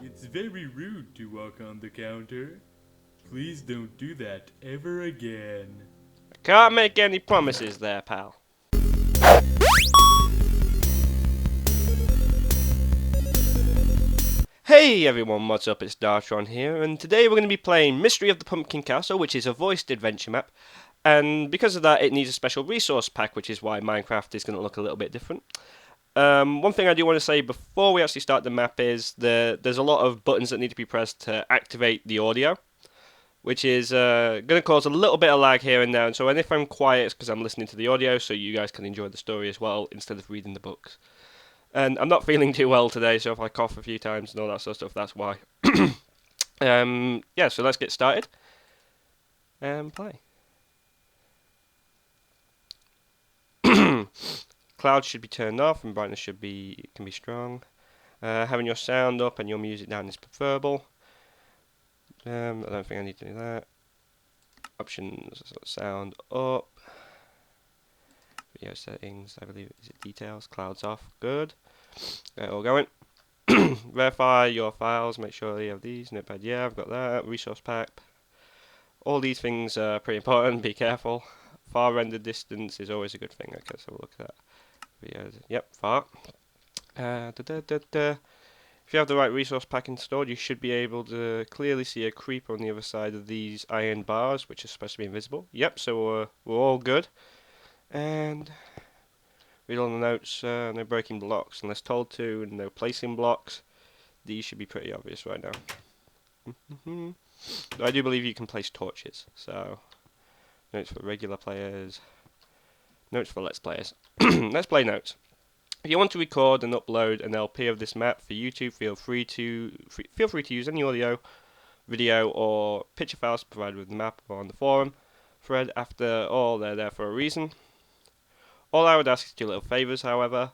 It's very rude to walk on the counter. Please don't do that ever again. Can't make any promises there, pal. Hey everyone, what's up? It's Dartron here, and today we're going to be playing Mystery of the Pumpkin Castle, which is a voiced adventure map. And because of that, it needs a special resource pack, which is why Minecraft is going to look a little bit different. One thing I do want to say before we actually start the map is there's a lot of buttons that need to be pressed to activate the audio, which is going to cause a little bit of lag here and there. And so, if I'm quiet, it's because I'm listening to the audio, so you guys can enjoy the story as well instead of reading the books. And I'm not feeling too well today, so if I cough a few times and all that sort of stuff, that's why. Yeah, so let's get started and play. Clouds should be turned off and brightness can be strong. Having your sound up and your music down is preferable. I don't think I need to do that. Options, sound up. Video settings, I believe, is it details? Clouds off, good. All going. Verify your files, make sure you have these. Notepad, yeah, I've got that. Resource pack. All these things are pretty important, be careful. Far render distance is always a good thing. Okay, let's have a look at that. Videos, yep, far. If you have the right resource pack installed, you should be able to clearly see a creeper on the other side of these iron bars, which are supposed to be invisible. Yep, so we're all good. And read all the notes, no breaking blocks unless told to, and no placing blocks. These should be pretty obvious right now. I do believe you can place torches, so notes for regular players, notes for Let's Players. Let's Play notes. If you want to record and upload an LP of this map for YouTube, feel free to use any audio, video, or picture files provided with the map or on the forum thread. After all, they're there for a reason. All I would ask is two little favours, however.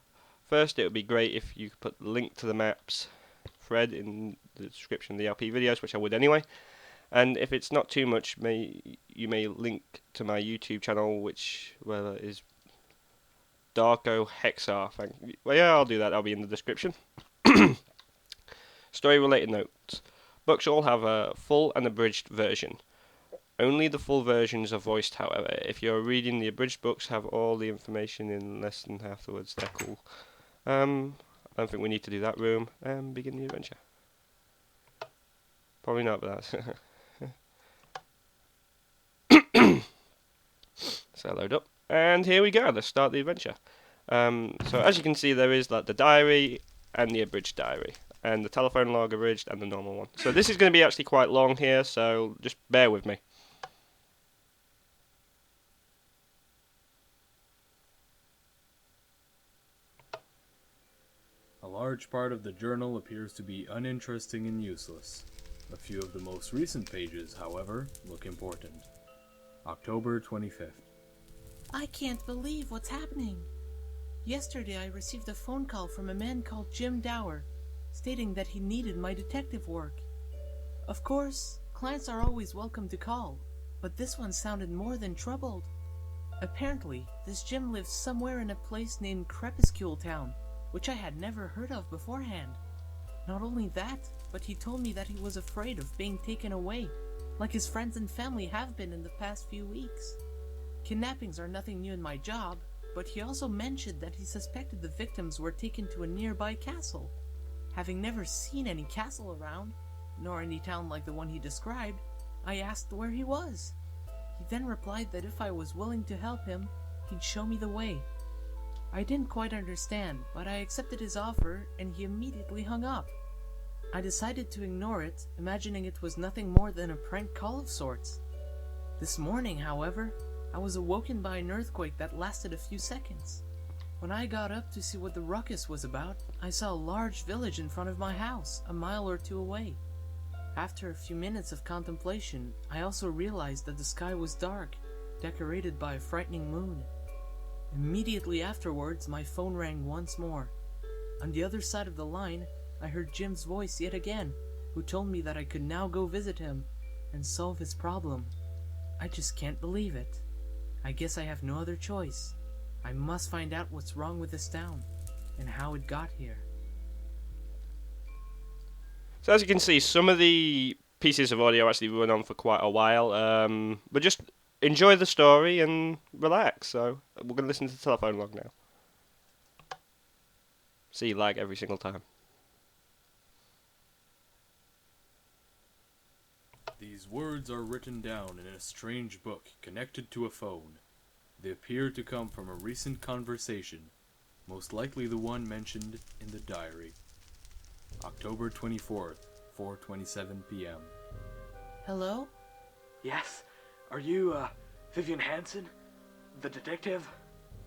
First, it would be great if you could put the link to the maps thread in the description of the LP videos, which I would anyway. And if it's not too much, you may link to my YouTube channel, which is Darko Hexar. Well, yeah, I'll do that. That'll be in the description. Story-related notes. Books all have a full and abridged version. Only the full versions are voiced, however. If you're reading the abridged books, have all the information in less than half the words. They're cool. I don't think we need to do that room. Begin the adventure. Probably not, but that's... So load up. And here we go. Let's start the adventure. So as you can see, there is like the diary and the abridged diary, and the telephone log abridged and the normal one. So this is going to be actually quite long here, so just bear with me. A large part of the journal appears to be uninteresting and useless. A few of the most recent pages, however, look important. October 25th. I can't believe what's happening. Yesterday I received a phone call from a man called Jim Dower, stating that he needed my detective work. Of course, clients are always welcome to call, but this one sounded more than troubled. Apparently, this Jim lives somewhere in a place named Crepuscule Town, which I had never heard of beforehand. Not only that, but he told me that he was afraid of being taken away, like his friends and family have been in the past few weeks. Kidnappings are nothing new in my job, but he also mentioned that he suspected the victims were taken to a nearby castle. Having never seen any castle around, nor any town like the one he described, I asked where he was. He then replied that if I was willing to help him, he'd show me the way. I didn't quite understand, but I accepted his offer and he immediately hung up. I decided to ignore it, imagining it was nothing more than a prank call of sorts. This morning, however, I was awoken by an earthquake that lasted a few seconds. When I got up to see what the ruckus was about, I saw a large village in front of my house, a mile or two away. After a few minutes of contemplation, I also realized that the sky was dark, decorated by a frightening moon. Immediately afterwards, my phone rang once more. On the other side of the line, I heard Jim's voice yet again, who told me that I could now go visit him and solve his problem. I just can't believe it. I guess I have no other choice. I must find out what's wrong with this town, and how it got here. So as you can see, some of the pieces of audio actually run on for quite a while, but just enjoy the story and relax. So we're going to listen to the telephone log now. See lag every single time. These words are written down in a strange book connected to a phone. They appear to come from a recent conversation, most likely the one mentioned in the diary. October 24th, 4:27 p.m. Hello? Yes? Are you, Vivian Hansen? The detective?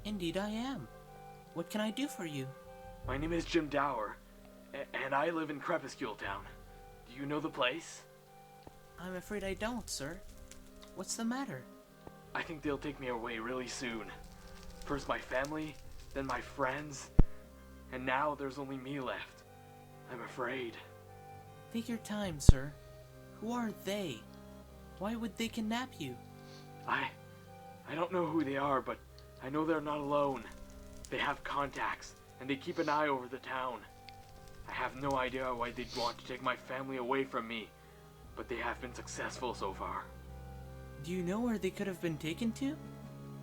Indeed I am. What can I do for you? My name is Jim Dower, and I live in Crepuscule Town. Do you know the place? I'm afraid I don't, sir. What's the matter? I think they'll take me away really soon. First my family, then my friends, and now there's only me left. I'm afraid. Take your time, sir. Who are they? Why would they kidnap you? I don't know who they are, but I know they're not alone. They have contacts, and they keep an eye over the town. I have no idea why they'd want to take my family away from me, but they have been successful so far. Do you know where they could have been taken to?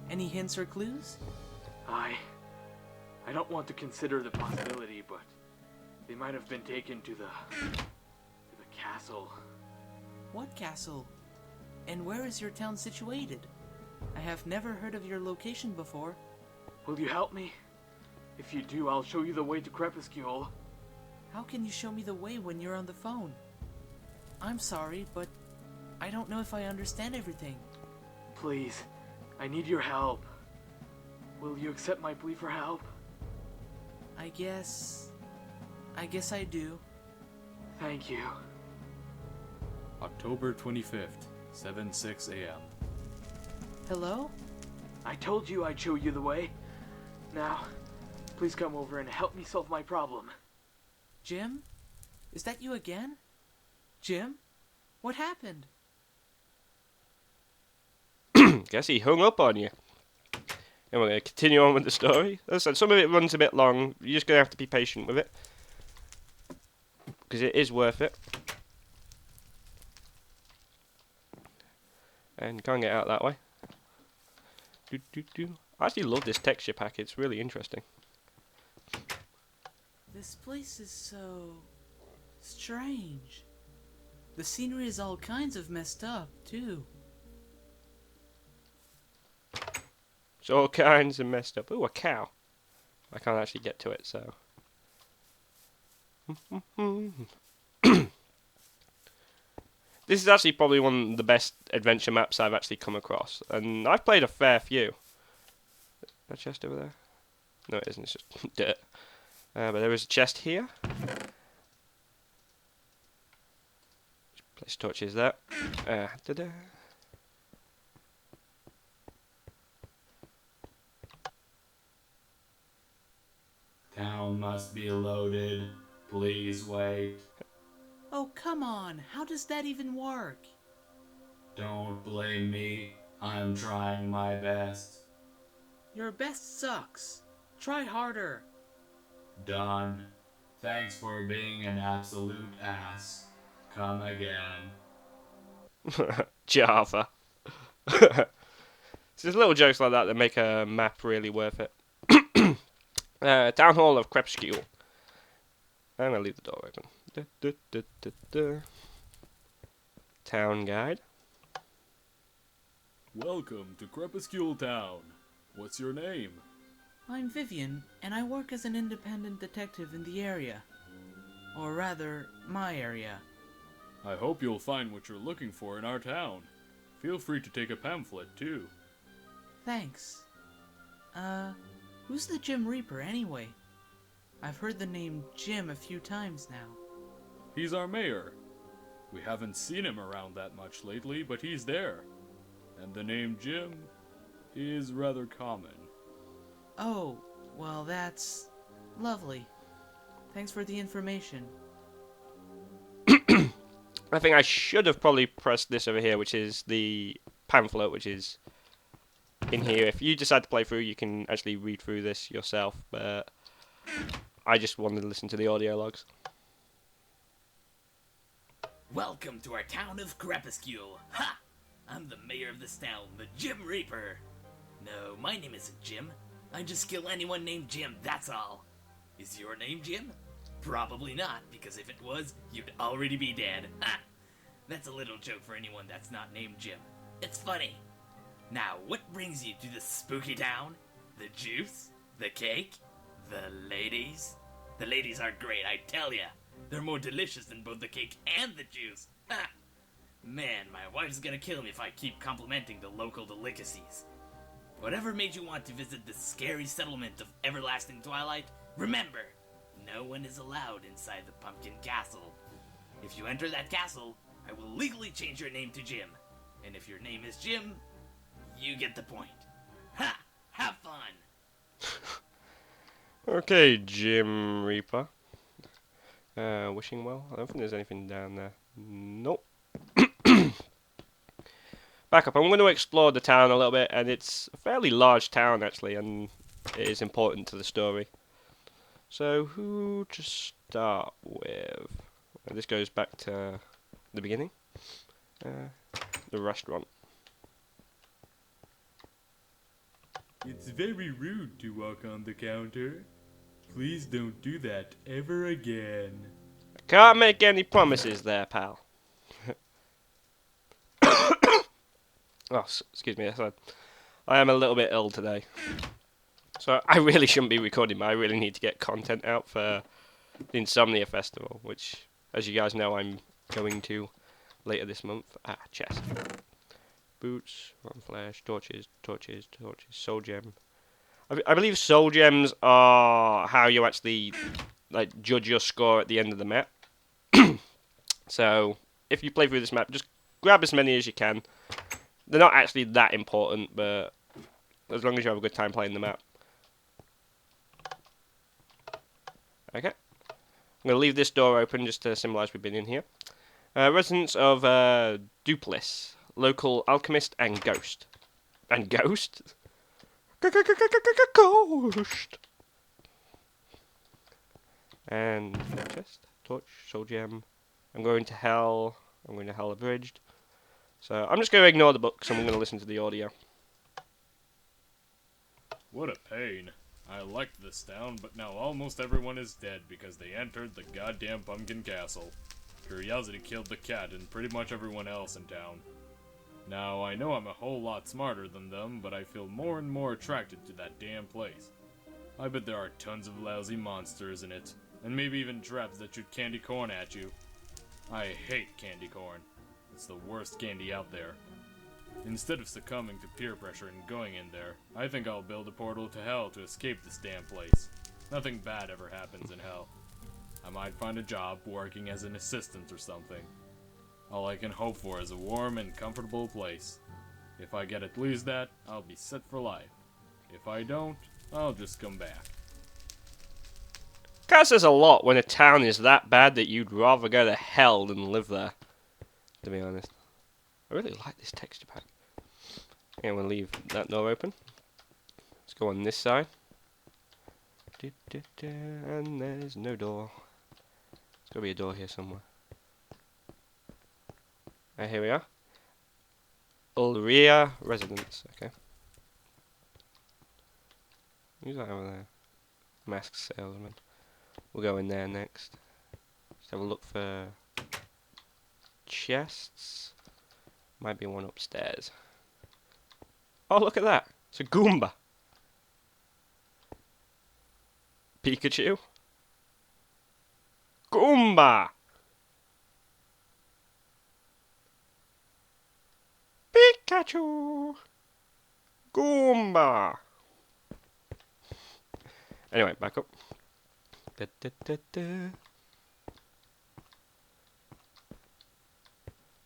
Any hints or clues? I don't want to consider the possibility, but they might have been taken to the castle. What castle? And where is your town situated? I have never heard of your location before. Will you help me? If you do, I'll show you the way to Crepuscule. How can you show me the way when you're on the phone? I'm sorry, but I don't know if I understand everything. Please, I need your help. Will you accept my plea for help? I guess I do. Thank you. October 25th, 7:06 a.m. Hello? I told you I'd show you the way. Now, please come over and help me solve my problem. Jim? Is that you again? Jim? What happened? Guess he hung up on you. And we're going to continue on with the story. As I said, some of it runs a bit long. You're just going to have to be patient with it. Because it is worth it. And can't get out that way. I actually love this texture pack. It's really interesting. This place is so strange. The scenery is all kinds of messed up, too. It's all kinds of messed up. Ooh, a cow. I can't actually get to it, so. This is actually probably one of the best adventure maps I've actually come across. And I've played a fair few. A chest over there? No, it isn't. It's just dirt. But there is a chest here. Place torches there. Ta-da. Town must be loaded. Please wait. Oh, come on. How does that even work? Don't blame me. I'm trying my best. Your best sucks. Try harder. Done. Thanks for being an absolute ass. Come again. Java. So there's little jokes like that that make a map really worth it. Town Hall of Crepuscule. I'm gonna leave the door open. Town guide. Welcome to Crepuscule Town. What's your name? I'm Vivian, and I work as an independent detective in the area. Or rather, my area. I hope you'll find what you're looking for in our town. Feel free to take a pamphlet, too. Thanks. Who's the Jim Reaper, anyway? I've heard the name Jim a few times now. He's our mayor. We haven't seen him around that much lately, but he's there. And the name Jim is rather common. Oh, well that's lovely. Thanks for the information. I think I should have probably pressed this over here, which is the pamphlet, which is in here. If you decide to play through, you can actually read through this yourself, but I just wanted to listen to the audio logs. Welcome to our town of Crepuscule. Ha! I'm the mayor of this town, the Jim Reaper. No, my name isn't Jim. I just kill anyone named Jim, that's all. Is your name Jim? Probably not, because if it was, you'd already be dead. Ha! That's a little joke for anyone that's not named Jim. It's funny. Now, what brings you to this spooky town? The juice? The cake? The ladies? The ladies are great, I tell ya. They're more delicious than both the cake and the juice. Ha! Man, my wife's gonna kill me if I keep complimenting the local delicacies. Whatever made you want to visit this scary settlement of everlasting twilight, remember, no one is allowed inside the pumpkin castle. If you enter that castle, I will legally change your name to Jim. And if your name is Jim, you get the point. Ha! Have fun! Okay, Jim Reaper. Wishing well? I don't think there's anything down there. Nope. Back up. I'm going to explore the town a little bit, and it's a fairly large town, actually, and it is important to the story. So, who to start with? This goes back to the beginning. The restaurant. It's very rude to walk on the counter. Please don't do that ever again. Can't make any promises there, pal. Oh, excuse me. I am a little bit ill today. So I really shouldn't be recording, but I really need to get content out for the Insomnia Festival, which, as you guys know, I'm going to later this month. Chest. Boots, rotten flesh, torches, soul gem. I believe soul gems are how you actually judge your score at the end of the map. So if you play through this map, just grab as many as you can. They're not actually that important, but as long as you have a good time playing the map. Okay. I'm going to leave this door open just to symbolise we've been in here. Residents of Duplis, local alchemist and ghost. And ghost? Ghost! And chest, torch, soul gem. I'm going to hell abridged. So I'm just going to ignore the books and I'm going to listen to the audio. What a pain. I liked this town, but now almost everyone is dead because they entered the goddamn pumpkin castle. Curiosity killed the cat and pretty much everyone else in town. Now, I know I'm a whole lot smarter than them, but I feel more and more attracted to that damn place. I bet there are tons of lousy monsters in it, and maybe even traps that shoot candy corn at you. I hate candy corn. It's the worst candy out there. Instead of succumbing to peer pressure and going in there, I think I'll build a portal to hell to escape this damn place. Nothing bad ever happens in hell. I might find a job working as an assistant or something. All I can hope for is a warm and comfortable place. If I get at least that, I'll be set for life. If I don't, I'll just come back. That says a lot when a town is that bad that you'd rather go to hell than live there, to be honest. I really like this texture pack. Okay, I'm going to leave that door open. Let's go on this side. And there's no door. There's got to be a door here somewhere. Here we are. Ulria Residence. Okay. Who's that over there? Masked salesman. We'll go in there next. Just have a look for chests. Might be one upstairs. Oh, look at that. It's a Goomba. Pikachu. Goomba. Pikachu. Goomba. Anyway, back up. Da, da, da, da.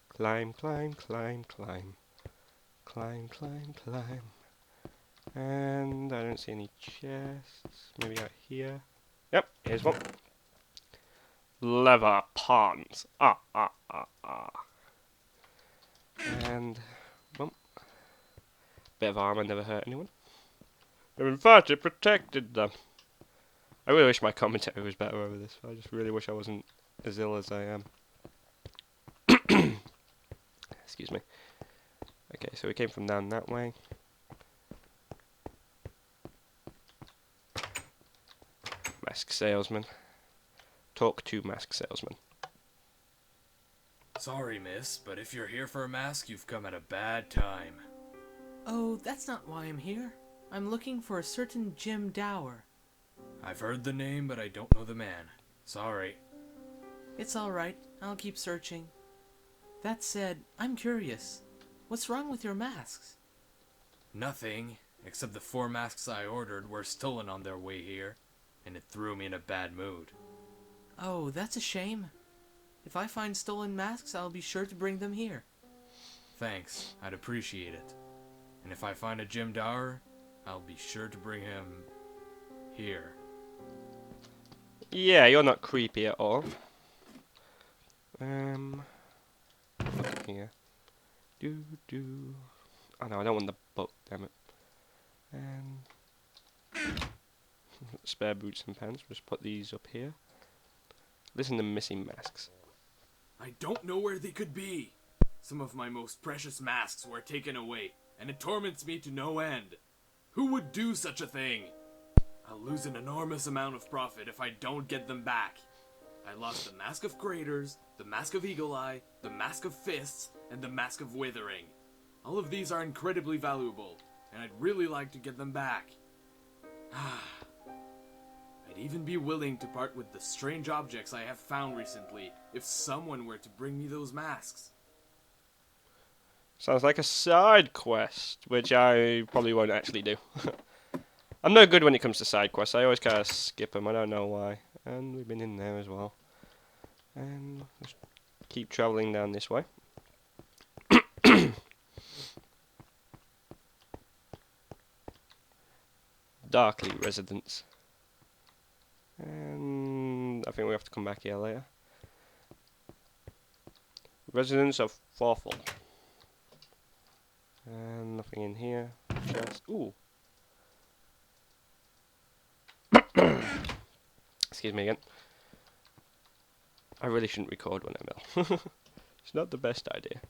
Climb, climb, climb, climb. Climb, climb, climb. And I don't see any chests. Maybe out here. Yep, here's one. Leather pawns. And, well, bit of armor never hurt anyone. In fact, it protected them. I really wish my commentary was better over this. I just really wish I wasn't as ill as I am. excuse me. Okay, so we came from down that way. Mask salesman. Talk to mask salesman. Sorry, miss, but if you're here for a mask, you've come at a bad time. Oh, that's not why I'm here. I'm looking for a certain Jim Dower. I've heard the name, but I don't know the man. Sorry. It's alright, I'll keep searching. That said, I'm curious. What's wrong with your masks? Nothing, except the 4 masks I ordered were stolen on their way here, and it threw me in a bad mood. Oh, that's a shame. If I find stolen masks, I'll be sure to bring them here. Thanks, I'd appreciate it. And if I find a Jim Dower, I'll be sure to bring him here. Yeah, you're not creepy at all. Look here. Oh no, I don't want the book, damn it. Spare boots and pants. Just put these up here. Listen to missing masks. I don't know where they could be. Some of my most precious masks were taken away, and it torments me to no end. Who would do such a thing? I'll lose an enormous amount of profit if I don't get them back. I lost the Mask of Craters, the Mask of Eagle Eye, the Mask of Fists, and the Mask of Withering. All of these are incredibly valuable, and I'd really like to get them back. I'd even be willing to part with the strange objects I have found recently if someone were to bring me those masks. Sounds like a side quest, which I probably won't actually do. I'm no good when it comes to side quests. I always kind of skip them. I don't know why. And we've been in there as well. And let's keep travelling down this way. Darkly Residence. And I think we have to come back here later. Residence of Forful. And nothing in here. Just ooh. Excuse me again. I really shouldn't record when I'm ill. It's not the best idea.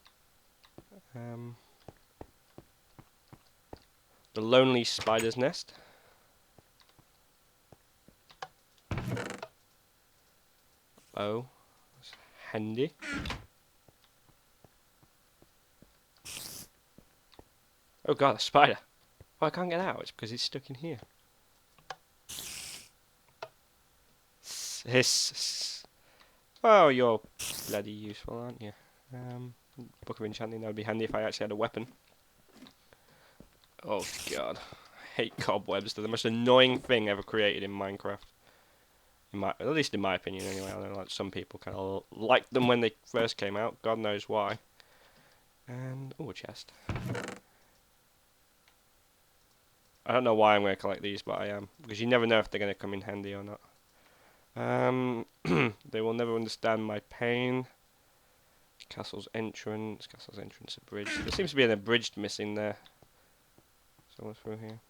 The Lonely Spider's Nest. Oh, that's handy. Oh god, a spider. Oh, I can't get out. It's because it's stuck in here. Hiss. Oh, you're bloody useful, aren't you? Book of Enchanting, that would be handy if I actually had a weapon. Oh god. I hate cobwebs. They're the most annoying thing ever created in Minecraft. At least in my opinion anyway. I know like some people kind of liked them when they first came out. God knows why. And, oh, a chest. I don't know why I'm going to collect these, but I am. Because you never know if they're going to come in handy or not. They will never understand my pain. Castle's entrance abridged. There seems to be an abridged missing there. Someone through here.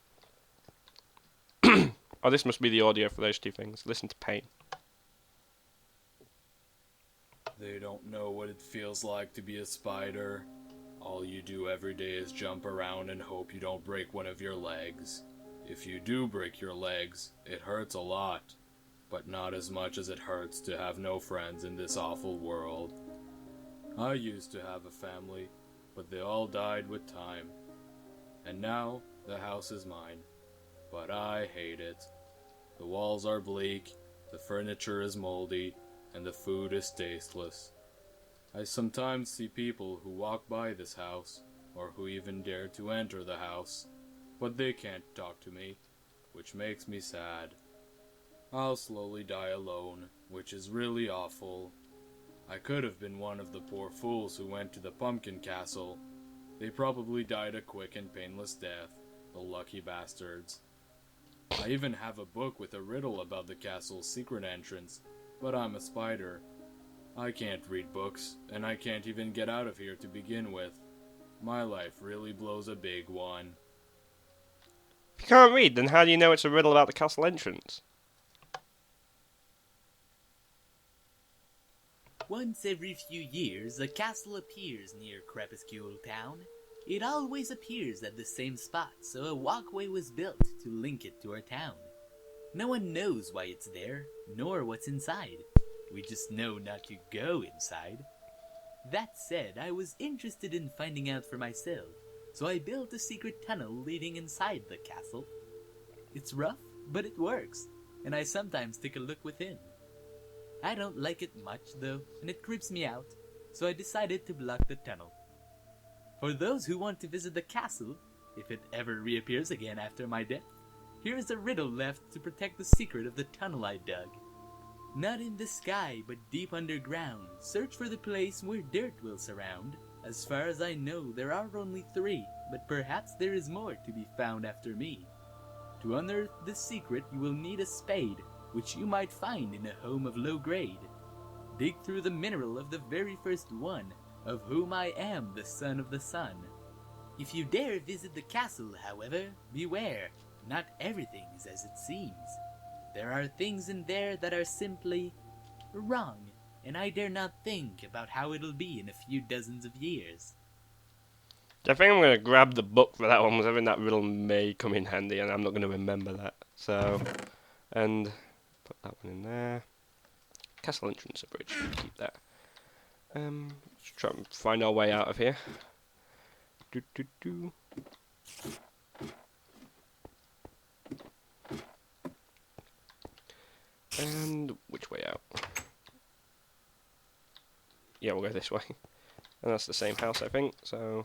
Oh, this must be the audio for those two things. Listen to pain. They don't know what it feels like to be a spider. All you do every day is jump around and hope you don't break one of your legs. If you do break your legs, it hurts a lot. But not as much as it hurts to have no friends in this awful world. I used to have a family, but they all died with time. And now, the house is mine. But I hate it. The walls are bleak, the furniture is moldy, and the food is tasteless. I sometimes see people who walk by this house, or who even dare to enter the house, but they can't talk to me, which makes me sad. I'll slowly die alone, which is really awful. I could have been one of the poor fools who went to the pumpkin castle. They probably died a quick and painless death, the lucky bastards. I even have a book with a riddle about the castle's secret entrance, but I'm a spider. I can't read books, and I can't even get out of here to begin with. My life really blows a big one. If you can't read, then how do you know it's a riddle about the castle entrance? Once every few years, a castle appears near Crepuscule Town. It always appears at the same spot, so a walkway was built to link it to our town. No one knows why it's there, nor what's inside. We just know not to go inside. That said, I was interested in finding out for myself, so I built a secret tunnel leading inside the castle. It's rough, but it works, and I sometimes take a look within. I don't like it much, though, and it creeps me out, so I decided to block the tunnel. For those who want to visit the castle, if it ever reappears again after my death, here is a riddle left to protect the secret of the tunnel I dug. Not in the sky, but deep underground, search for the place where dirt will surround. As far as I know, there are only 3, but perhaps there is more to be found after me. To unearth the secret, you will need a spade, which you might find in a home of low grade. Dig through the mineral of the very first one, of whom I am the son of the sun. If you dare visit the castle, however, beware, not everything is as it seems. There are things in there that are simply wrong, and I dare not think about how it'll be in a few dozens of years. I think I'm going to grab the book for that one, because I think that riddle may come in handy, and I'm not going to remember that. So, and put that one in there. Castle entrance of bridge, keep that. Let's try and find our way out of here. And which way out? Yeah, we'll go this way. And that's the same house, I think. So,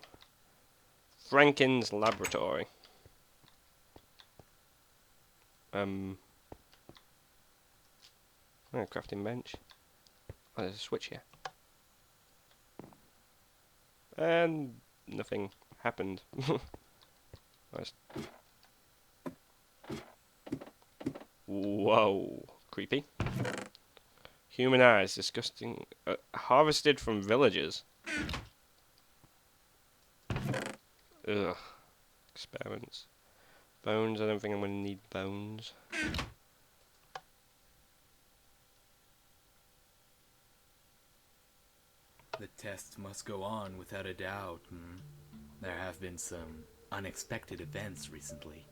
Franken's laboratory. Oh, crafting bench. Oh, there's a switch here. And nothing happened. Nice. Whoa, creepy. Human eyes, disgusting. Harvested from villagers. Ugh. Experiments. Bones, I don't think I'm going to need bones. The test must go on without a doubt. There have been some unexpected events recently,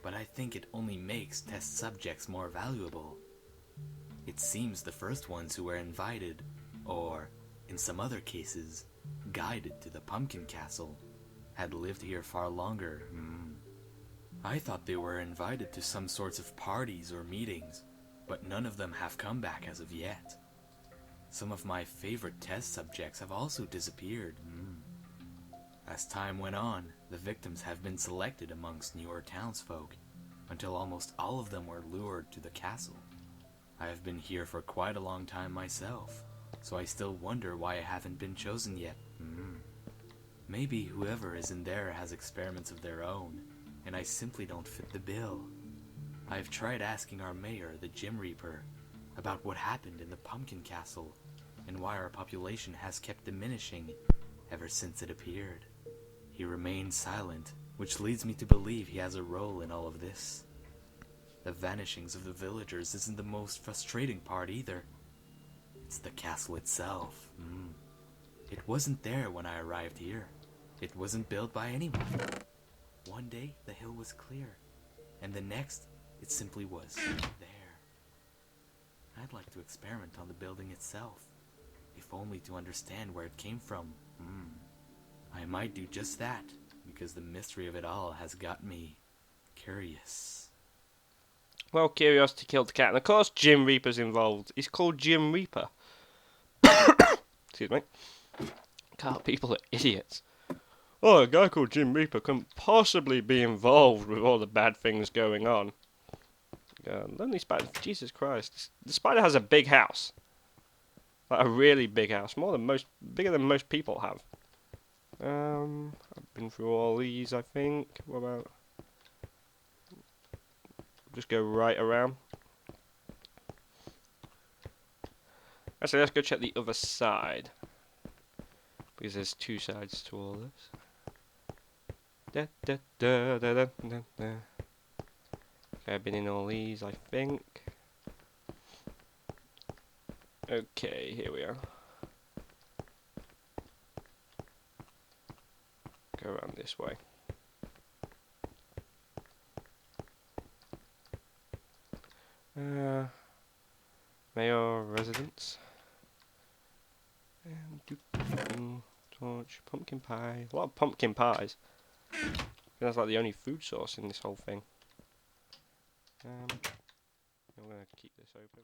but I think it only makes test subjects more valuable. It seems the first ones who were invited, or, in some other cases, guided to the Pumpkin Castle, had lived here far longer. I thought they were invited to some sorts of parties or meetings, but none of them have come back as of yet. Some of my favorite test subjects have also disappeared. As time went on, the victims have been selected amongst newer townsfolk, until almost all of them were lured to the castle. I have been here for quite a long time myself, so I still wonder why I haven't been chosen yet. Maybe whoever is in there has experiments of their own, and I simply don't fit the bill. I've tried asking our mayor, the Gym Reaper, about what happened in the Pumpkin Castle, and why our population has kept diminishing ever since it appeared. He remained silent, which leads me to believe he has a role in all of this. The vanishings of the villagers isn't the most frustrating part either. It's the castle itself. It wasn't there when I arrived here. It wasn't built by anyone. One day, the hill was clear, and the next, it simply was there. I'd like to experiment on the building itself, if only to understand where it came from. I might do just that, because the mystery of it all has got me curious. Well, curiosity killed the cat, and of course Jim Reaper's involved. He's called Jim Reaper. Excuse me. God, people are idiots. Oh, a guy called Jim Reaper couldn't possibly be involved with all the bad things going on. Lonely spider, Jesus Christ. The spider has a big house. Like a really big house. Bigger than most people have. I've been through all these, I think. What about... Just go right around. Actually, let's go check the other side. Because there's 2 sides to all this. Da, da, da, da, da, da, da. Okay, I've been in all these, I think. Okay, here we are. this way. Mayor residence. And torch, pumpkin pie. A lot of pumpkin pies. That's like the only food source in this whole thing. I'm gonna keep this open.